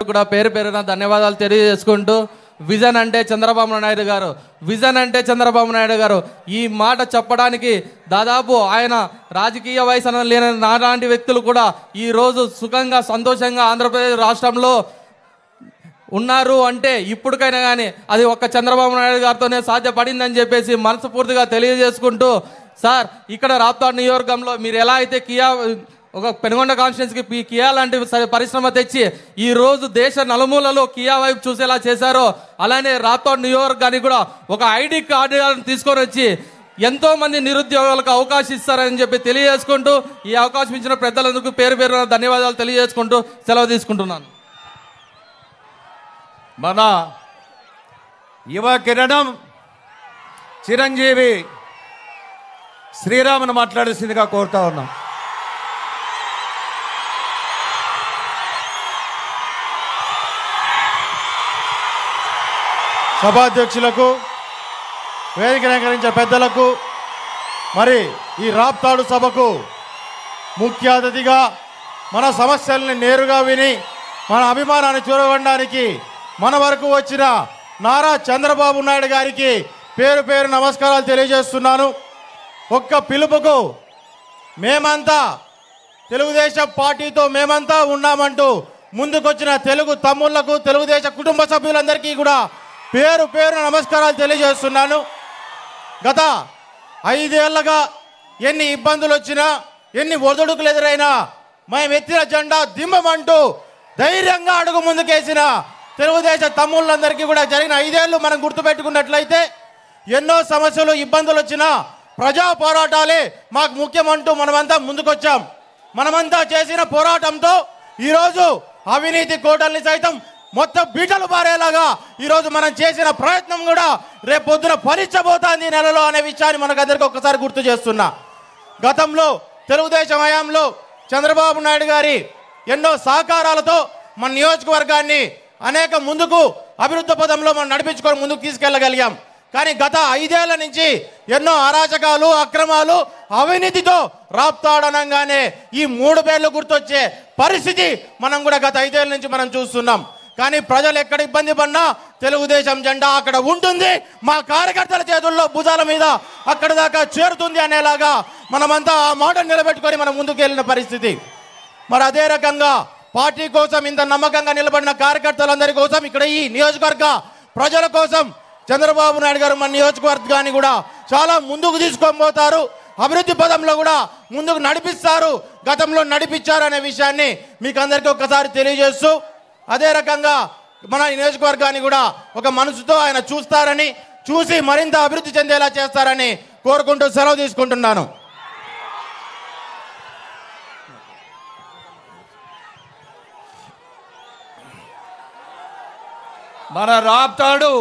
కూడా పేరు పేరున ధన్యవాదాలు తెలియజేసుకుంటూ విజన్ అంటే చంద్రబాబు నాయుడు గారు, విజన్ అంటే చంద్రబాబు నాయుడు గారు ఈ మాట చెప్పడానికి దాదాపు ఆయన రాజకీయ వయసు లేని నాలాంటి వ్యక్తులు కూడా ఈరోజు సుఖంగా సంతోషంగా ఆంధ్రప్రదేశ్ రాష్ట్రంలో ఉన్నారు అంటే ఇప్పటికైనా కానీ అది ఒక్క చంద్రబాబు నాయుడు గారితోనే సాధ్యపడిందని చెప్పేసి మనస్ఫూర్తిగా తెలియజేసుకుంటూ, సార్ ఇక్కడ రాప్తాడు నియోజకవర్గంలో మీరు ఎలా అయితే కియా ఒక పెనుగొండ కాన్స్టిట్యున్సీకి కియా లాంటి పరిశ్రమ తెచ్చి ఈ రోజు దేశ నలుమూలలో కియా వైపు చూసేలా చేశారో అలానే రాప్తాడు నియోజకవర్గానికి కూడా ఒక ఐడి కార్డు తీసుకొని వచ్చి ఎంతో మంది నిరుద్యోగులకు అవకాశం ఇస్తారని చెప్పి తెలియజేసుకుంటూ ఈ అవకాశం ఇచ్చిన పెద్దలందుకు పేరు పేరున ధన్యవాదాలు తెలియజేసుకుంటూ సెలవు తీసుకుంటున్నాను. మన యువ కిరణం చిరంజీవి శ్రీరామును మాట్లాడాల్సిందిగా కోరుతా ఉన్నాం. సభాధ్యక్షులకు, వేదిక అలంకరించే పెద్దలకు, మరి ఈ రాప్తాడు సభకు ముఖ్య అతిథిగా మన సమస్యల్ని నేరుగా విని మన అభిమానాన్ని చూరగొనడానికి మన వరకు వచ్చిన నారా చంద్రబాబు నాయుడు గారికి పేరు పేరు నమస్కారాలు తెలియజేస్తున్నాను. ఒక్క పిలుపుకు మేమంతా తెలుగుదేశం పార్టీతో మేమంతా ఉన్నామంటూ ముందుకొచ్చిన తెలుగు తమ్ముళ్లకు, తెలుగుదేశం కుటుంబ సభ్యులందరికీ కూడా పేరు పేరు నమస్కారాలు తెలియజేస్తున్నాను. గత 5 ఏళ్లుగా ఎన్ని ఇబ్బందులు వచ్చినా, ఎన్ని ఒడిదుడుకులు ఎదురైనా మేము ఎత్తిన జెండా దిమ్మమంటూ ధైర్యంగా అడుగు ముందుకేసిన తెలుగుదేశం తమ్ముళ్ళందరికీ కూడా జరిగిన 5 ఏళ్ళు మనం గుర్తుపెట్టుకున్నట్లయితే ఎన్నో సమస్యలు ఇబ్బందులు వచ్చినా ప్రజా పోరాటాలే మాకు ముఖ్యమంటూ మనమంతా ముందుకొచ్చాం. మనమంతా చేసిన పోరాటంతో ఈరోజు అవినీతి కోటల్ని సైతం మొత్తం బీటలు పారేలాగా ఈరోజు మనం చేసిన ప్రయత్నం కూడా రేపు పొద్దున ఫలించబోతోంది నెలలో అనే విషయాన్ని మనకందరికీ ఒక్కసారి గుర్తు చేస్తున్నా. గతంలో తెలుగుదేశం హయాంలో చంద్రబాబు నాయుడు గారి ఎన్నో సహకారాలతో మన నియోజకవర్గాన్ని అనేక ముందుకు అభివృద్ధి పదంలో మనం నడిపించుకొని ముందుకు తీసుకెళ్లగలిగాం. కానీ గత 5 ఏళ్ల నుంచి ఎన్నో అరాచకాలు, అక్రమాలు, అవినీతితో రాప్తాడనంగానే ఈ 3 పేర్లు గుర్తొచ్చే పరిస్థితి మనం కూడా గత 5 ఏళ్ల నుంచి మనం చూస్తున్నాం. కానీ ప్రజలు ఎక్కడ ఇబ్బంది పడినా తెలుగుదేశం జెండా అక్కడ ఉంటుంది, మా కార్యకర్తల చేతుల్లో భుజాల మీద అక్కడ దాకా చేరుతుంది అనేలాగా మనమంతా ఆ మాట నిలబెట్టుకొని మనం ముందుకు వెళ్ళిన పరిస్థితి. మరి అదే రకంగా పార్టీ కోసం ఇంత నమ్మకంగా నిలబడిన కార్యకర్తలందరి కోసం, ఇక్కడ ఈ నియోజకవర్గ ప్రజల కోసం చంద్రబాబు నాయుడు గారు మన నియోజకవర్గాన్ని కూడా చాలా ముందుకు తీసుకొని పోతారు, అభివృద్ధి పదంలో కూడా ముందుకు నడిపిస్తారు, గతంలో నడిపించారు అనే విషయాన్ని మీకు అందరికీ ఒక్కసారి తెలియజేస్తూ, అదే రకంగా మన నియోజకవర్గాన్ని కూడా ఒక మనసుతో ఆయన చూస్తారని, చూసి మరింత అభివృద్ధి చెందేలా చేస్తారని కోరుకుంటూ సెలవు తీసుకుంటున్నాను. మన రాప్తాడు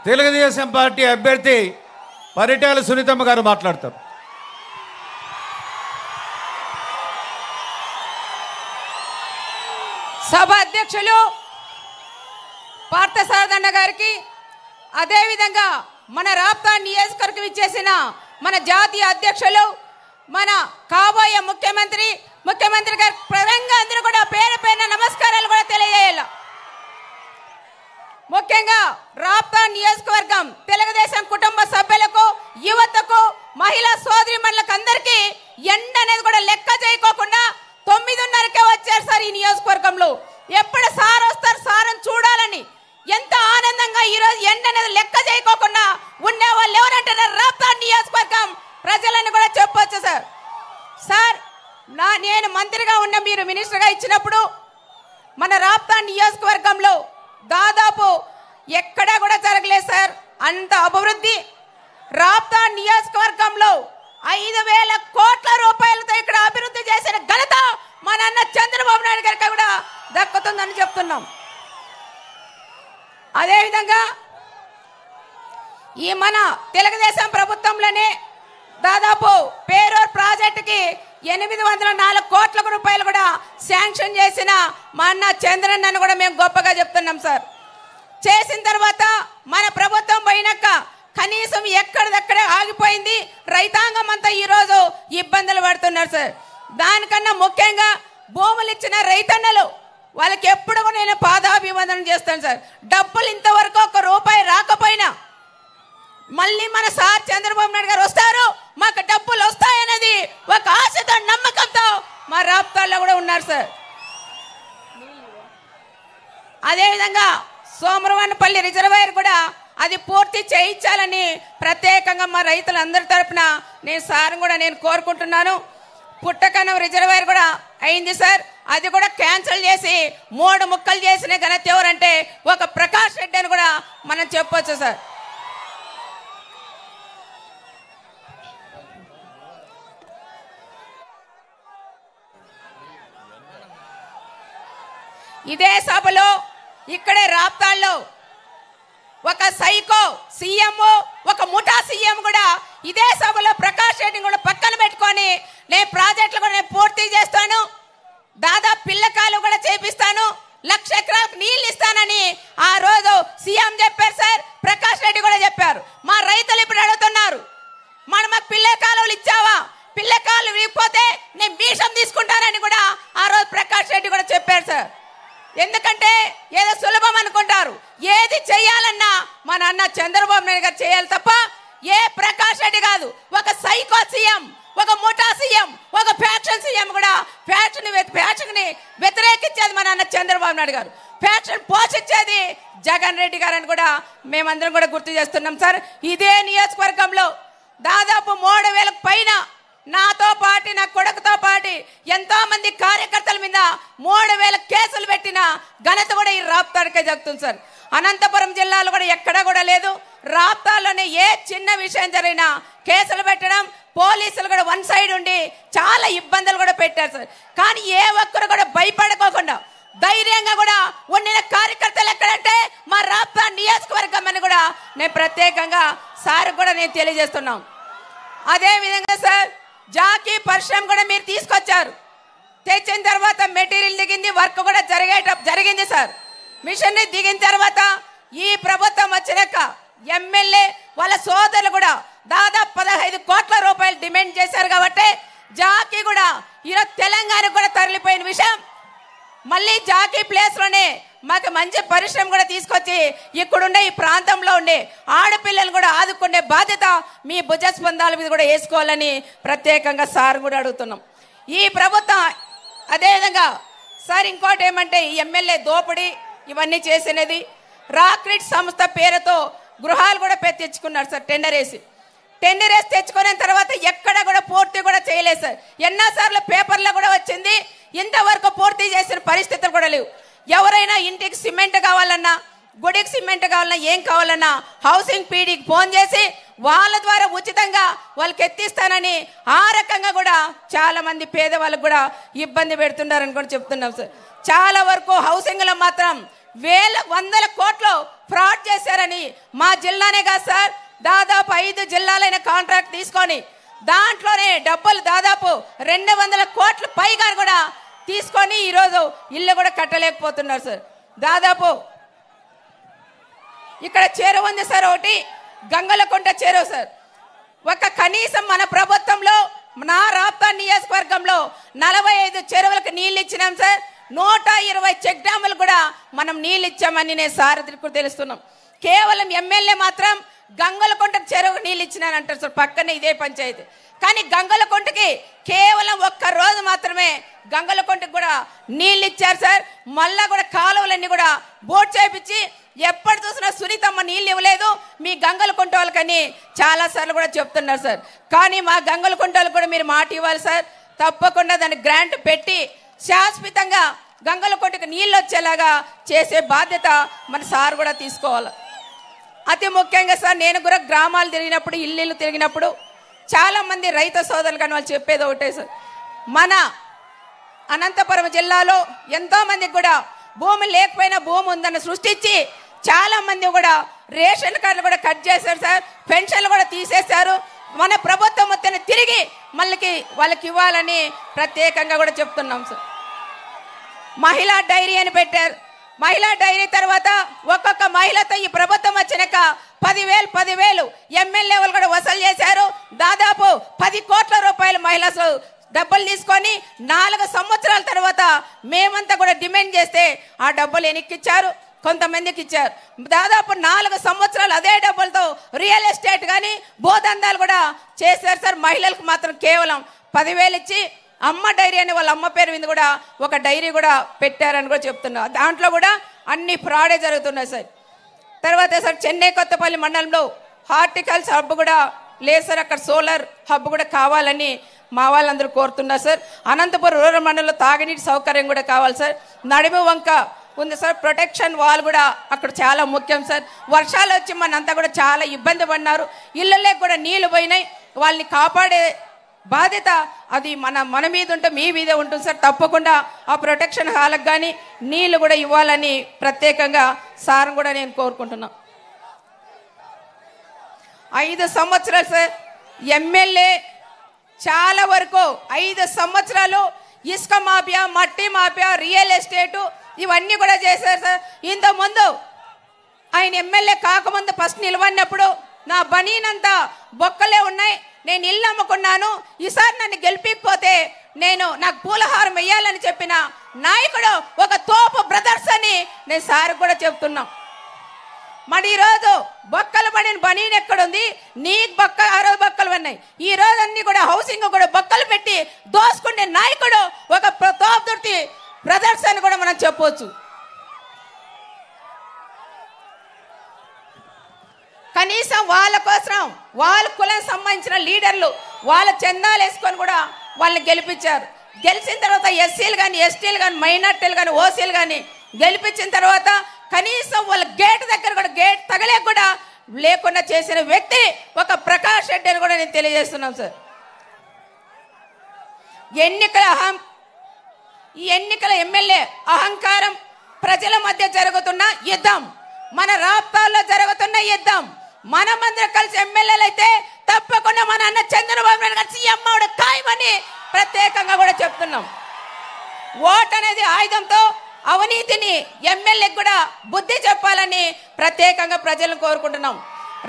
తెలుగుదేశం పార్టీ అభ్యర్థి పరిటాల సునీతమ్మ గారు మాట్లాడతారు. సభ అధ్యక్షులు పార్థసారథన్న గారికి, అదేవిధంగా మన రాప్తాడు నియోజకవర్గం ఇచ్చేసిన మన జాతీయ అధ్యక్షులు, మన కాబోయే ముఖ్యమంత్రి గారి పరంగా అందరూ కూడా పేరు పేరున నమస్కారాలు కూడా తెలియజేయాలి. ముఖ్యంగా రాప్తాడు నియోజకవర్గం తెలుగుదేశం కుటుంబ సభ్యులకు, యువతకు, మహిళా సోదరిమణులకు అందరికీ ఎండ అనేది కూడా లెక్క చేయకోకుండా 9:30కే వచ్చారు సార్. ఈ నియోజకవర్గంలో ఎప్పుడు సార్ వస్తారు, సార్ని చూడాలని ఎంత ఆనందంగా ఈరోజు ఎండ అనేది లెక్క చేయకోకుండా ఉండే వాళ్ళు ఎవరంటారు? రాప్తాడు నియోజకవర్గం ప్రజలను కూడా చెప్పొచ్చు సార్. సార్ నేను మంత్రిగా ఉన్న మీరు మినిస్టర్గా ఇచ్చినప్పుడు మన రాప్తాడు నియోజకవర్గంలో దాదాపు ఎక్కడా కూడా జరగలేదు సార్ అంత అభివృద్ధి. రాప్తాడు నియోజకవర్గంలో 5,000 కోట్ల రూపాయలతో ఇక్కడ అభివృద్ధి చేసిన ఘనత మన అన్న చంద్రబాబు నాయుడు గారికి కూడా దక్కుతుందని చెప్తున్నాం. అదేవిధంగా ఈ మన తెలుగుదేశం ప్రభుత్వంలోనే దాదాపు పేరూరు ప్రాజెక్టుకి 804 కోట్ల రూపాయలు కూడా శాంక్షన్ చేసిన మా అన్న చంద్రన్నను కూడా మేము గొప్పగా చెప్తున్నాం సార్. చేసిన తర్వాత మన ప్రభుత్వం పోయినాక కనీసం ఎక్కడిదక్కడే ఆగిపోయింది, రైతాంగం అంతా ఈరోజు ఇబ్బందులు పడుతున్నారు సార్. దానికన్నా ముఖ్యంగా భూములు ఇచ్చిన రైతన్నలు వాళ్ళకి ఎప్పుడు కూడా నేను పాదాభివందనం చేస్తాను సార్. డబ్బులు ఇంతవరకు ₹1 రాకపోయినా మళ్ళీ మన సార్ చంద్రబాబు నాయుడు గారు వస్తారు, మాకు డబ్బులు వస్తాయనేది ఒక ఆశతో నమ్మకంతో మా రాప్తాల్లో కూడా ఉన్నారు సార్. అదేవిధంగా సోమరవానపల్లి రిజర్వాయర్ కూడా అది పూర్తి చేయించాలని ప్రత్యేకంగా మా రైతులందరి తరపున నేను సార్ కూడా నేను కోరుకుంటున్నాను. పుట్టకనం రిజర్వాయర్ కూడా అయింది సార్, అది కూడా క్యాన్సిల్ చేసి 3 ముక్కలు చేసిన ఘనత ఎవరంటే ఒక ప్రకాష్ రెడ్డి అని కూడా మనం చెప్పొచ్చు సార్. ఇదే సభలో ఇక్కడే రాప్తాల్లో ఒక సైకో సీఎం, ఒక ముఠా సీఎం కూడా ఇదే సభలో ప్రకాష్ రెడ్డిని కూడా పక్కన పెట్టుకొని నేను ప్రాజెక్టులు కూడా నేను పూర్తి చేస్తాను, దాదాపు పిల్లకాయలు కూడా చేపిస్తాను, 1,00,000 ఎకరాలకు నీళ్ళు ఇస్తానని ఆ రోజు సీఎం చెప్పారు సార్. ప్రకాష్ రెడ్డి కూడా చెప్పారు. మా రైతులు ఇప్పుడు అడుగుతున్నారు, మాకు పిల్ల కాలువలు ఇచ్చావా, పిల్ల కాలువలు ఇవ్వకపోతే నేను భీషం తీసుకుంటానని కూడా ఆ రోజు ప్రకాష్ రెడ్డి కూడా చెప్పారు సార్. ఎందుకంటే ఏదో సులభం అనుకుంటారు, ఏది చేయాలన్నా మన అన్న చంద్రబాబు నాయుడు గారు చేయాలి తప్ప ఏ ప్రకాష్ రెడ్డి కాదు. ఒక సైకో సీఎం, ఒక ముఠా సీఎం, ఒక ఫ్యాక్షన్ సీఎం కూడా ఫ్యాక్షన్ ని వ్యతిరేకించేది మన అన్న చంద్రబాబు నాయుడు గారు, ఫ్యాక్షన్ పోషించేది జగన్ రెడ్డి గారు అని కూడా మేమందరం కూడా గుర్తు చేస్తున్నాం సార్. ఇదే నియోజకవర్గంలో దాదాపు 3,000 పైన నాతో పాటు నా కొడుకుతో పాటు ఎంతో మంది కార్యకర్తల మీద 3,000 కేసులు పెట్టిన ఘనత కూడా ఈ రాప్తాడికే జరుగుతుంది సార్. అనంతపురం జిల్లాలో కూడా ఎక్కడా కూడా లేదు. రాప్తాల్లోనే ఏ చిన్న విషయం జరిగినా కేసులు పెట్టడం, పోలీసులు కూడా వన్ సైడ్ ఉండి చాలా ఇబ్బందులు కూడా పెట్టారు సార్. కానీ ఏ ఒక్కరు కూడా భయపడకోకుండా ధైర్యంగా కూడా ఉండిన కార్యకర్తలు ఎక్కడంటే మా రాప్తా నియోజకవర్గం అని కూడా నేను ప్రత్యేకంగా సార్ కూడా నేను తెలియజేస్తున్నాం. అదే విధంగా సార్ జాకీ పరిశ్రమ కూడా మీరు తీసుకొచ్చారు, తెచ్చిన తర్వాత మెటీరియల్ దిగింది, వర్క్ కూడా జరిగింది సార్. మిషన్ దిగిన తర్వాత ఈ ప్రభుత్వం వచ్చినాక ఎమ్మెల్యే వాళ్ళ సోదరులు కూడా దాదాపు 15 కోట్ల రూపాయలు డిమాండ్ చేశారు కాబట్టి జాకీ కూడా ఈరోజు తెలంగాణకు కూడా తరలిపోయిన విషయం. మళ్ళీ జాకీ ప్లేస్ లోనే మాకు మంచి పరిశ్రమ కూడా తీసుకొచ్చి ఇక్కడుండే ఈ ప్రాంతంలో ఉండే ఆడపిల్లలు కూడా ఆదుకునే బాధ్యత మీ భుజస్పందాల మీద కూడా వేసుకోవాలని ప్రత్యేకంగా సార్ కూడా అడుగుతున్నాం. ఈ ప్రభుత్వం అదేవిధంగా సార్ ఇంకోటి ఏమంటే ఈ ఎమ్మెల్యే దోపిడీ ఇవన్నీ చేసినది రాక్రిట్ సంస్థ పేరుతో గృహాలు కూడా తెచ్చుకున్నారు సార్. టెండర్ వేసి తెచ్చుకున్న తర్వాత ఎక్కడ కూడా పూర్తి కూడా చేయలేదు సార్. ఎన్నోసార్లు పేపర్లో కూడా వచ్చింది, ఇంతవరకు పూర్తి చేసిన పరిస్థితులు కూడా లేవు. ఎవరైనా ఇంటికి సిమెంట్ కావాలన్నా, గుడికి సిమెంట్ కావాలన్నా, ఏం కావాలన్నా హౌసింగ్ పీడీకి ఫోన్ చేసి వాళ్ళ ద్వారా ఉచితంగా వాళ్ళకి ఎత్తిస్తానని ఆ రకంగా కూడా చాలా మంది పేదవాళ్ళకు కూడా ఇబ్బంది పెడుతున్నారని కూడా చెప్తున్నాం సార్. చాలా వరకు హౌసింగ్ లో మాత్రం 100 కోట్లు ఫ్రాడ్ చేశారని మా జిల్లానే కాదు సార్, దాదాపు 5 జిల్లాలైన కాంట్రాక్ట్ తీసుకొని దాంట్లోనే డబ్బులు దాదాపు 200 కోట్ల పైగా కూడా తీసుకొని ఈరోజు ఇల్లు కూడా కట్టలేకపోతున్నారు సార్. దాదాపు ఇక్కడ చెరువు ఉంది సార్, ఒకటి గంగలకుంట చెరువు సార్. ఒక కనీసం మన ప్రభుత్వంలో నా రాప్తా నియోజకవర్గంలో 45 చెరువులకు నీళ్ళు ఇచ్చినాం సార్. 120 చెక్ డ్యాములు కూడా మనం నీళ్ళు ఇచ్చామని నేను సారథికు తెలుస్తున్నాం. కేవలం ఎమ్మెల్యే మాత్రం గంగలకుంట చెరువు నీళ్ళు ఇచ్చినానంటారు సార్, పక్కనే ఇదే పంచాయతీ. కానీ గంగలకుంటకి కేవలం 1 రోజు మాత్రమే గంగలకుంటకి కూడా నీళ్ళు ఇచ్చారు సార్. మళ్ళా కూడా కాలువలన్నీ కూడా బోట్ చేపించి ఎప్పుడు చూసినా సునీతమ్మ నీళ్ళు ఇవ్వలేదు మీ గంగలకుంట వాళ్ళకని చాలా సార్లు కూడా చెప్తున్నారు సార్. కానీ మా గంగలకుంట వాళ్ళకి కూడా మీరు మాట ఇవ్వాలి సార్. తప్పకుండా దాన్ని గ్రాంట్ పెట్టి శాశ్వతంగా గంగలకుంటకి నీళ్ళు వచ్చేలాగా చేసే బాధ్యత మన సార్ కూడా తీసుకోవాలి. అతి ముఖ్యంగా సార్ నేను కూడా గ్రామాలు తిరిగినప్పుడు, ఇల్లు తిరిగినప్పుడు చాలా మంది రైతు సోదరులు కానీ వాళ్ళు చెప్పేది ఒకటే సార్, మన అనంతపురం జిల్లాలో ఎంతో మందికి కూడా భూమి లేకపోయినా భూమి ఉందని సృష్టించి చాలా మంది కూడా రేషన్ కార్డులు కూడా కట్ చేశారు సార్, పెన్షన్లు కూడా తీసేశారు. మన ప్రభుత్వం మొత్తం తిరిగి మళ్ళీ వాళ్ళకి ఇవ్వాలని ప్రత్యేకంగా కూడా చెప్తున్నాం సార్. మహిళా డైరీ అని పెట్టారు. మహిళా డైరీ తర్వాత ఒక్కొక్క మహిళతో ఈ ప్రభుత్వం వచ్చినాక 10,000 ఎమ్మెల్యే వాళ్ళు కూడా వసూలు చేశారు. దాదాపు 10 కోట్ల రూపాయలు మహిళలు డబ్బులు తీసుకొని 4 సంవత్సరాల తర్వాత మేమంతా కూడా డిమాండ్ చేస్తే ఆ డబ్బులు వెనక్కిచ్చారు, కొంతమందికి ఇచ్చారు. దాదాపు 4 సంవత్సరాలు అదే డబ్బులతో రియల్ ఎస్టేట్ కానీ భూదందాలు కూడా చేశారు సార్. మహిళలకు మాత్రం కేవలం 10,000 ఇచ్చి అమ్మ డైరీ అని వాళ్ళ అమ్మ పేరు మీద కూడా ఒక డైరీ కూడా పెట్టారని కూడా చెప్తున్నారు. దాంట్లో కూడా అన్ని ఫ్రాడే జరుగుతున్నాయి సార్. తర్వాత సార్ చెన్నై కొత్తపల్లి మండలంలో హార్టికల్చర్ హబ్ కూడా లేదు సార్, అక్కడ సోలార్ హబ్ కూడా కావాలని మా వాళ్ళందరూ కోరుతున్నారు సార్. అనంతపురం రూరల్ మండలంలో తాగునీటి సౌకర్యం కూడా కావాలి సార్. నడిమి వంక ఉంది సార్, ప్రొటెక్షన్ వాల్ కూడా అక్కడ చాలా ముఖ్యం సార్. వర్షాలు వచ్చి మనంతా కూడా చాలా ఇబ్బంది పడినారు, ఇళ్ళలోకి కూడా నీళ్లు పోయినాయి. వాళ్ళని కాపాడే బాధ్యత అది మన మీద ఉంటే మీ మీదే ఉంటుంది సార్. తప్పకుండా ఆ ప్రొటెక్షన్ హాల్కి కానీ నీళ్లు కూడా ఇవ్వాలని ప్రత్యేకంగా సార్ కూడా నేను కోరుకుంటున్నా. 5 సంవత్సరాలు సార్ ఎమ్మెల్యే చాలా వరకు 5 సంవత్సరాలు ఇసుక మాఫియా, మట్టి మాఫియా, రియల్ ఎస్టేటు ఇవన్నీ కూడా చేశారు సార్. ఇంతకుముందు ఆయన ఎమ్మెల్యే కాకముందు ఫస్ట్ నిలబడినప్పుడు నా బనీనంతా బొక్కలే ఉన్నాయి, నేను ఇల్లు అమ్ముకున్నాను, ఈసారి నన్ను గెలిపికపోతే నాకు పూలహారం వెయ్యాలని చెప్పిన నాయకుడు ఒక తోపు బ్రదర్స్ అని నేను సార్ కూడా చెప్తున్నా. మరి ఈరోజు బొక్కలు పడిన బనీన్ ఎక్కడుంది? నీకు బొక్క ఆ రోజు బొక్కలు ఉన్నాయి, ఈ రోజు అన్ని కూడా హౌసింగ్ కూడా బొక్కలు పెట్టి దోసుకునే నాయకుడు ఒక తోపుదుర్తి బ్రదర్స్ అని కూడా మనం చెప్పవచ్చు. కనీసం వాళ్ళ కోసం వాళ్ళ కులం సంబంధించిన లీడర్లు వాళ్ళ చందాలు వేసుకొని కూడా వాళ్ళని గెలిపించారు. గెలిచిన తర్వాత ఎస్సీలు కానీ, ఎస్టీలు కానీ, మైనార్టీలు కానీ, ఓసీలు కానీ గెలిపించిన తర్వాత కనీసం వాళ్ళ గేట్ దగ్గర కూడా గేట్ తగలే కూడా లేకుండా చేసిన వ్యక్తి ఒక ప్రకాష్ రెడ్డి అని కూడా నేను తెలియజేస్తున్నాం సార్. ఈ ఎన్నికల ఎమ్మెల్యే అహంకారం, ప్రజల మధ్య జరుగుతున్న యుద్ధం, మన రాష్ట్రాల్లో జరుగుతున్న యుద్ధం, మనమందరం కలిసి ఎమ్మెల్యేలు అయితే తప్పకుండా మన అన్న చంద్రబాబు నాయుడు గారు సీఎం అవడం ఖాయమని ప్రత్యేకంగా కూడా చెప్తున్నాం. ఓట్ అనేది ఆయుధంతో అవినీతిని ఎమ్మెల్యేకి కూడా బుద్ధి చెప్పాలని ప్రత్యేకంగా ప్రజలను కోరుకుంటున్నాం.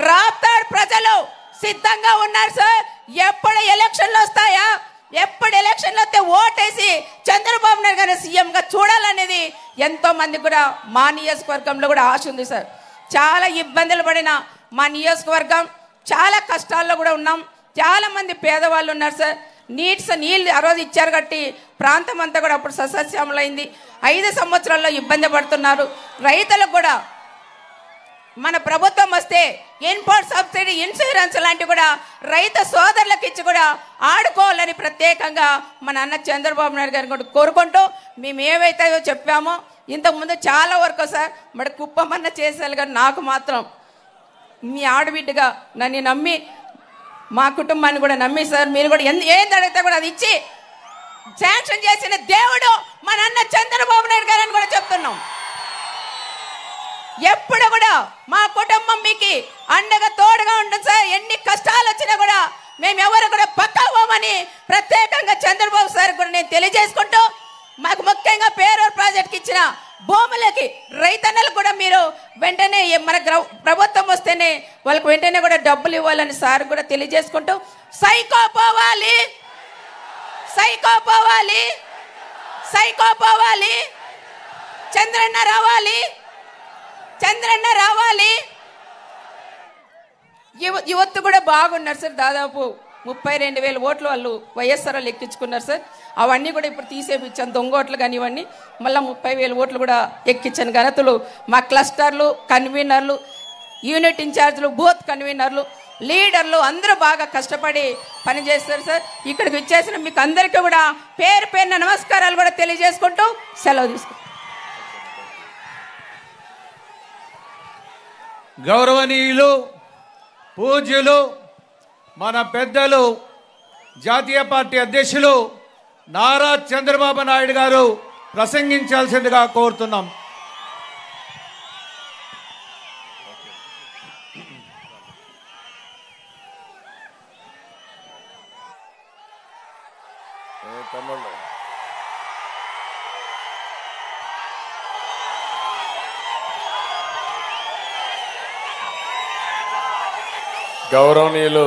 రాప్తాడు ప్రజలు సిద్ధంగా ఉన్నారు సార్. ఎప్పుడు ఎలక్షన్లు వస్తాయా, ఎప్పుడు ఎలక్షన్లు వస్తే ఓటేసి చంద్రబాబు నాయుడు గారిని సీఎంగా చూడాలనేది ఎంతో మంది కూడా మా నియోజకవర్గంలో కూడా ఆశ ఉంది సార్. చాలా ఇబ్బందులు పడిన మా నియోజకవర్గం, చాలా కష్టాల్లో కూడా ఉన్నాం. చాలా మంది పేదవాళ్ళు ఉన్నారు సార్. నీళ్ళు ఆ రోజు ఇచ్చారు కట్టి ప్రాంతం అంతా కూడా అప్పుడు సస్యశ్యామలైంది. 5 సంవత్సరాల్లో ఇబ్బంది పడుతున్నారు. రైతులకు కూడా మన ప్రభుత్వం వస్తే ఇన్పుట్ సబ్సిడీ, ఇన్సూరెన్స్ లాంటివి కూడా రైతు సోదరులకు ఇచ్చి కూడా ఆడుకోవాలని ప్రత్యేకంగా మన అన్న చంద్రబాబు నాయుడు గారిని కూడా కోరుకుంటూ మేము ఏవైతే చెప్పామో ఇంతకుముందు చాలా వరకు సార్ మరి కుప్పమన్న చేసేయాలి. కానీ నాకు మాత్రం మీ ఆడబిడ్డగా నన్ను నమ్మి, మా కుటుంబాన్ని కూడా నమ్మి సార్ మీరు కూడా ఏం అడిగితే కూడా అది ఇచ్చి శాంక్షన్ చేసిన దేవుడు మన అన్న చంద్రబాబు నాయుడు గారని కూడా చెప్తున్నాం. ఎప్పుడు కూడా మా కుటుంబం మీకు అండగా తోడుగా ఉంటుంది సార్. ఎన్ని కష్టాలు వచ్చినా కూడా మేము ఎవరు కూడా పక్కవమని ప్రత్యేకంగా చంద్రబాబు సార్ కూడా నేను తెలియజేసుకుంటూ, మాకు ముఖ్యంగా పేరూరు ప్రాజెక్ట్కి ఇచ్చిన భూములకి రైతన్నలు కూడా మీరు వెంటనే మన ప్రభుత్వం వస్తేనే వాళ్ళకి వెంటనే కూడా డబ్బులు ఇవ్వాలని సార్ కూడా తెలియజేసుకుంటూ, సైకో పోవాలి, సైకో పోవాలి, సైకో పోవాలి, చంద్రన్న రావాలి, చంద్రన్న రావాలి. యువత కూడా బాగున్నారు సార్. దాదాపు 32,000 ఓట్లు వాళ్ళు వైఎస్ఆర్ వాళ్ళు ఎక్కించుకున్నారు సార్. అవన్నీ కూడా ఇప్పుడు తీసేపించాను, దొంగ ఓట్లు కానీ ఇవన్నీ. మళ్ళీ 30,000 ఓట్లు కూడా ఎక్కించాను. ఘనతలు మా క్లస్టర్లు, కన్వీనర్లు, యూనిట్ ఇన్ఛార్జ్లు, బూత్ కన్వీనర్లు, లీడర్లు అందరూ బాగా కష్టపడి పనిచేస్తారు సార్. ఇక్కడికి వచ్చేసిన మీకు అందరికీ కూడా పేరు పేరున నమస్కారాలు కూడా తెలియజేసుకుంటూ సెలవు తీసుకుంటాం. గౌరవనీయులు, పూజ్యులు, మన పెద్దలు, జాతీయ పార్టీ అధ్యక్షులు నారా చంద్రబాబు నాయుడు గారు ప్రసంగించాల్సిందిగా కోరుతున్నాం. గౌరవనీయులు